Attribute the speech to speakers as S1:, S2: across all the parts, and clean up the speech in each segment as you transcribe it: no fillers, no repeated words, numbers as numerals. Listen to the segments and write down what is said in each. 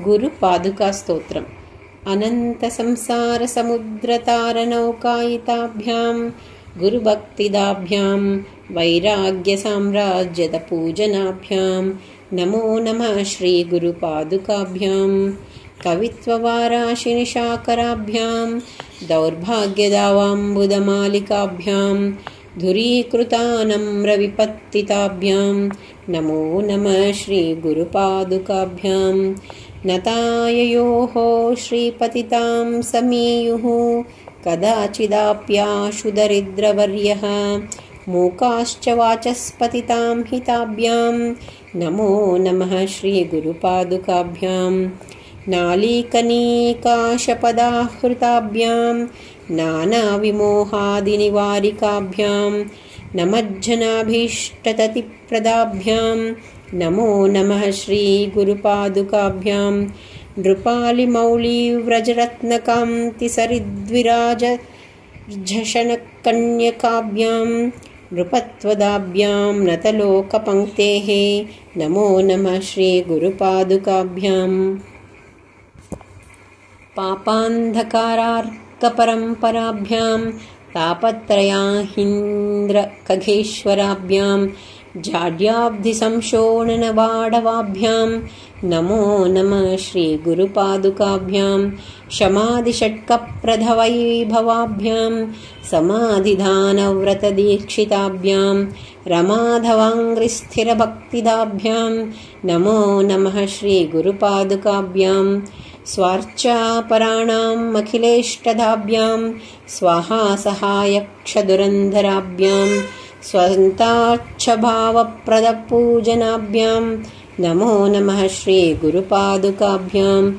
S1: गुरुपादुकास्तोत्रम्। अनन्तसंसारसमुद्रतारनौकायिताभ्यां गुरुभक्तिदाभ्यां वैराग्यसाम्राज्यदपूजनाभ्यां नमो नमः श्रीगुरुपादुकाभ्यां। कवित्ववाराशिनिशाकराभ्यां दौर्भाग्यदावाम्बुदमालिकाभ्यां धुरीकृतानम्रविपत्तिताभ्यां नमो नमः श्रीगुरुपादुकाभ्यां। नताययोः श्रीपतितां समीयुः कदाचिदाप्याशु दरिद्रवर्यः मूकाश्च वाचस्पतितां हिताभ्यां नमो नमः श्रीगुरुपादुकाभ्यां। नालीकनीकाशपदाहृताभ्यां नानाविमोहादिनिवारिकाभ्यां नमज्जनाभीष्टततिप्रदाभ्यां नमो नमः श्रीगुरुपादुकाभ्यां। नृपालिमौलिव्रजरत्नकान्तिसरिद्विराजझषणकन्यकाभ्यां नृपत्वदाभ्यां नतलोकपङ्क्तेः नमो नमः श्रीगुरुपादुकाभ्यां। पापान्धकारार्कपरम्पराभ्यां तापत्रयाहीन्द्रखगेश्वराभ्यां जाड्याब्धिसंशोणनवाडवाभ्यां नमो नमः श्रीगुरुपादुकाभ्यां। शमादिषट्कप्रधवैभवाभ्यां समाधिदानव्रतदीक्षिताभ्यां रमाधवाङ्घ्रिस्थिरभक्तिदाभ्यां नमो नमः श्रीगुरुपादुकाभ्यां। स्वार्चापराणाम् अखिलेष्टदाभ्यां स्वाहा सहायक्षदुरन्धराभ्यां स्वन्ताच्छभावप्रदपूजनाभ्यां नमो नमः श्रीगुरुपादुकाभ्यां।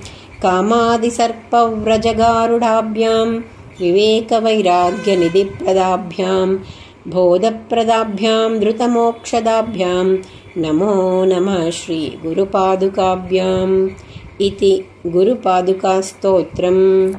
S1: कामादिसर्पव्रजगारुडाभ्यां विवेकवैराग्यनिधिप्रदाभ्यां बोधप्रदाभ्यां धृतमोक्षदाभ्यां नमो नमः श्रीगुरुपादुकाभ्याम् इति गुरुपादुकास्तोत्रम्।